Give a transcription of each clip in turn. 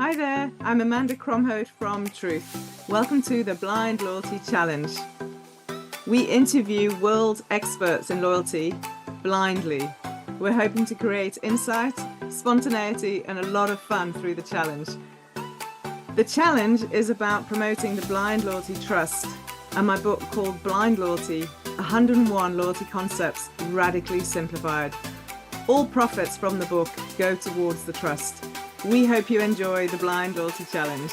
Hi there, I'm Amanda Cromhote from Truth. Welcome to the Blind Loyalty Challenge. We interview world experts in loyalty blindly. We're hoping to create insight, spontaneity, and a lot of fun through the challenge. The challenge is about promoting the blind loyalty trust, and my book called Blind Loyalty, 101 Loyalty Concepts Radically Simplified. All profits from the book go towards the trust. We hope you enjoy the Blind Loyalty Challenge.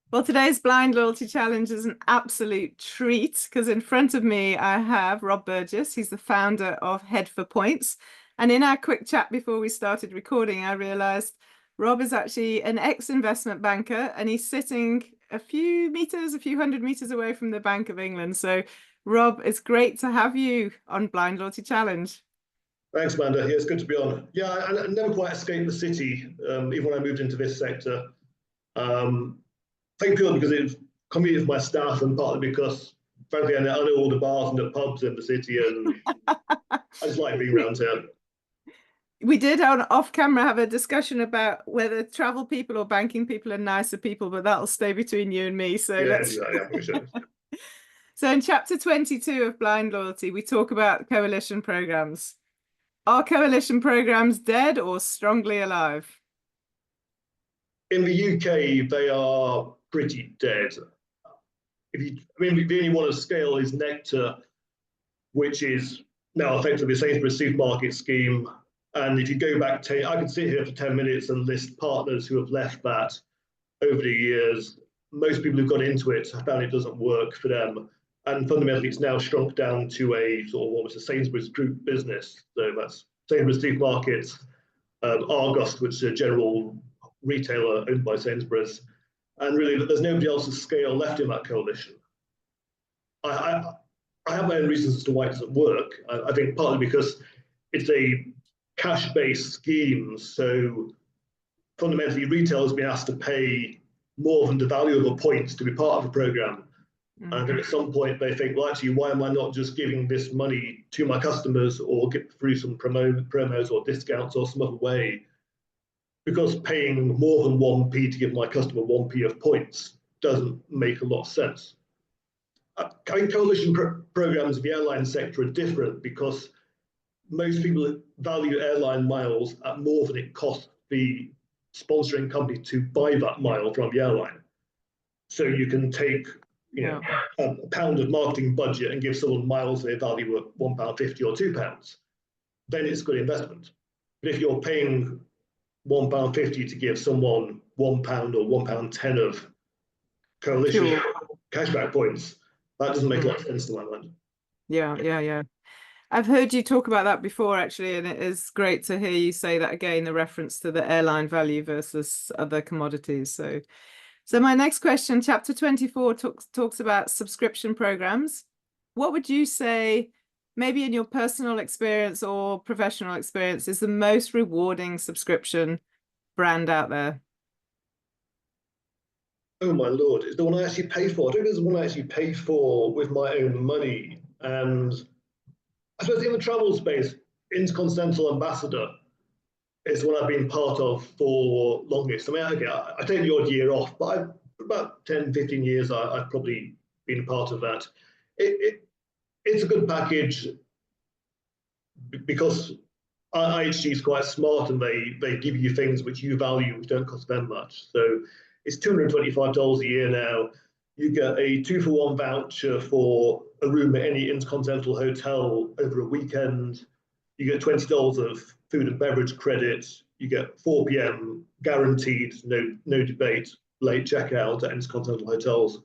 Well, today's Blind Loyalty Challenge is an absolute treat because in front of me I have Rob Burgess. He's the founder of Head for Points. And in our quick chat before we started recording, I realized Rob is actually an ex-investment banker and he's sitting a few hundred meters away from the Bank of England. So Rob, it's great to have you on Blind Loyalty Challenge. Thanks, Amanda. Yeah, it's good to be on. Yeah, I never quite escaped the city, even when I moved into this sector. I think purely because it's convenient for my staff and partly because, frankly, I know all the bars and the pubs in the city and I just like being around here. We did on off camera have a discussion about whether travel people or banking people are nicer people, but that'll stay between you and me. So yeah, let's. Yeah, for sure. So in chapter 22 of Blind Loyalty, we talk about coalition programs. Are coalition programs dead or strongly alive? In the UK, they are pretty dead. The only one of scale is Nectar, which is now effectively the Sainsbury's supermarket scheme. And if you go back, I could sit here for 10 minutes and list partners who have left that over the years. Most people who've got into it have found it doesn't work for them. And fundamentally, it's now shrunk down to a sort of almost a Sainsbury's group business. So that's Sainsbury's supermarkets, Argos, which is a general retailer owned by Sainsbury's. And really, there's nobody else's scale left in that coalition. I have my own reasons as to why it doesn't work. I think partly because it's a cash-based scheme. So fundamentally, retailers have been asked to pay more than the value of a point to be part of a program. And then at some point they think, well, actually, why am I not just giving this money to my customers or get through some promos or discounts or some other way? Because paying more than 1p to give my customer 1p of points doesn't make a lot of sense. Coalition programs of the airline sector are different because most people value airline miles at more than it costs the sponsoring company to buy that mile from the airline. So you can take a pound of marketing budget and give someone miles they value at £1.50 or £2, then it's a good investment. But if you're paying £1.50 to give someone £1 or £1.10 of coalition cashback points, that doesn't make a lot of sense to my mind. Yeah. I've heard you talk about that before, actually, and it is great to hear you say that again, the reference to the airline value versus other commodities. So my next question, chapter 24 talks about subscription programs. What would you say, maybe in your personal experience or professional experience, is the most rewarding subscription brand out there? Oh my Lord, it's the one I actually pay for. I think it's the one I actually pay for with my own money. And I suppose in the travel space, Intercontinental Ambassador is what I've been part of for longest. I mean, I take the odd year off, but for about 10, 15 years, I've probably been part of that. It's a good package because IHG is quite smart and they give you things which you value, which don't cost them much. So it's $225 a year now. You get a 2-for-1 voucher for a room at any Intercontinental hotel over a weekend. You get $20 of food and beverage credit. You get 4 p.m. guaranteed, no debate, late checkout at Intercontinental hotels.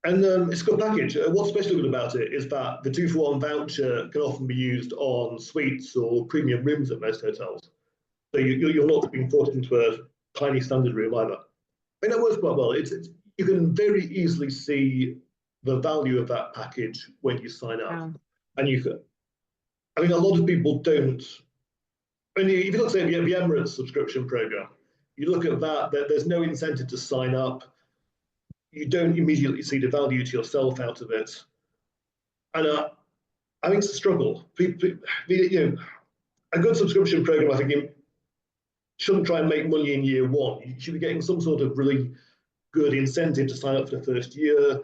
And it's a good package. What's especially good about it is that the 2-for-1 voucher can often be used on suites or premium rooms at most hotels. So you're not being forced into a tiny standard room either. I mean, that works quite well. You can very easily see the value of that package when you sign up. And a lot of people don't. I mean, if you look at the Emirates subscription program, you look at that, there's no incentive to sign up. You don't immediately see the value to yourself out of it. And I think it's a struggle. A good subscription program, I think, shouldn't try and make money in year one. You should be getting some sort of really good incentive to sign up for the first year.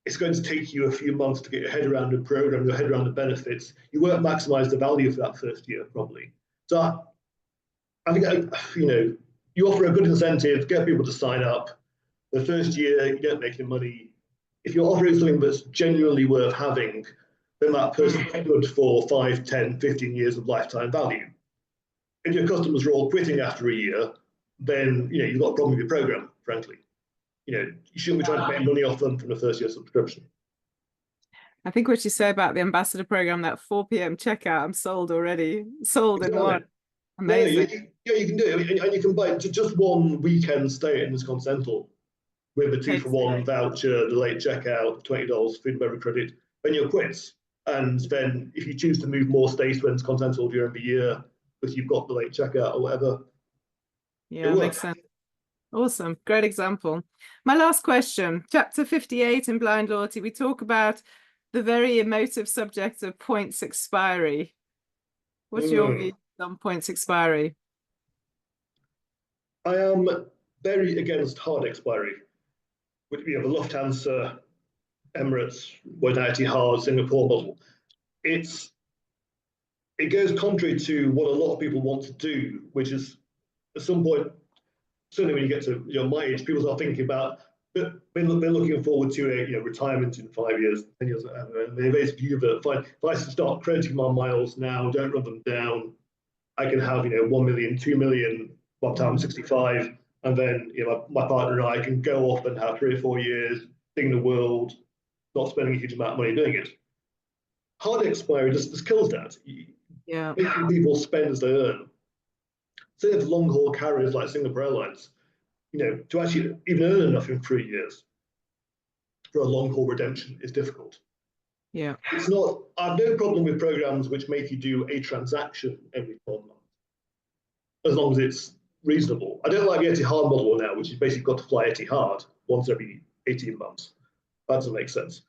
It's going to take you a few months to get your head around the program, your head around the benefits. You won't maximize the value for that first year, probably. So I think, you offer a good incentive, get people to sign up. The first year, you don't make any money. If you're offering something that's genuinely worth having, then that person is good for 5, 10, 15 years of lifetime value. If your customers are all quitting after a year, then you've got a problem with your program, frankly. You shouldn't be trying to make money off them from the first year subscription. I think what you say about the ambassador program, that 4 p.m. checkout, I'm sold already. Sold in one. Amazing. Yeah, you can do it. And you can buy just one weekend stay at Intercontinental with the 2-for-1 voucher, the late checkout, $20 food and beverage credit, then you're quits. And then if you choose to move more stays to Intercontinental during the year, because you've got the late checkout or whatever. Yeah, makes sense. Awesome. Great example. My last question, chapter 58 in Blind Loyalty, we talk about the very emotive subject of points expiry. What's your view on points expiry? I am very against hard expiry. We have the Lufthansa, Emirates, Etihad, Singapore model. It goes contrary to what a lot of people want to do, which is at some point, certainly when you get to my age, people start thinking about they're looking forward to a retirement in 5 years, 10 years, and they basically view that if I start crediting my miles now, don't run them down, I can have 1 million, 2 million by the time I'm 65, and then my partner and I can go off and have 3 or 4 years, seeing the world, not spending a huge amount of money doing it. Hard expiry just kills that. Yeah, making people spend as they earn. Say if long haul carriers like Singapore Airlines, to actually even earn enough in 3 years for a long haul redemption is difficult. Yeah, it's not. I have no problem with programs which make you do a transaction every 12 months, as long as it's reasonable. I don't like the Etihad model now, which is basically got to fly Etihad once every 18 months. That doesn't make sense.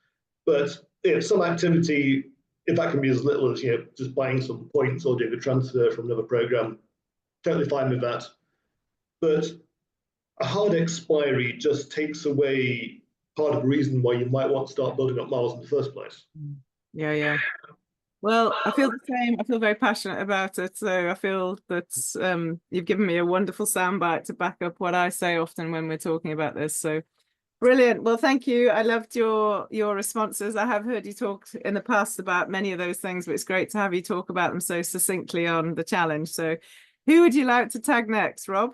But some activity, if that can be as little as just buying some points or doing a transfer from another program, totally fine with that. But a hard expiry just takes away part of the reason why you might want to start building up miles in the first place. Yeah. Well, I feel the same. I feel very passionate about it. So I feel that you've given me a wonderful soundbite to back up what I say often when we're talking about this. So brilliant. Well, thank you. I loved your responses. I have heard you talk in the past about many of those things, but it's great to have you talk about them so succinctly on the challenge. So who would you like to tag next, Rob?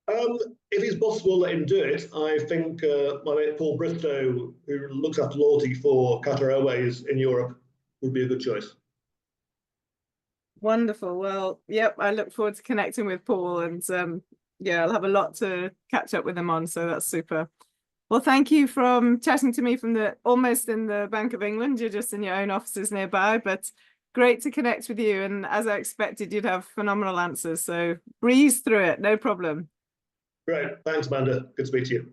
If it's possible, let him do it. I think my mate Paul Bristow, who looks after loyalty for Qatar Airways in Europe, would be a good choice. Wonderful. Well, yep, I look forward to connecting with Paul, and I'll have a lot to catch up with him on, so that's super. Well, thank you for chatting to me from almost in the Bank of England. You're just in your own offices nearby, but great to connect with you, and as I expected, you'd have phenomenal answers, so breeze through it, no problem. Great. Thanks, Amanda. Good to speak to you.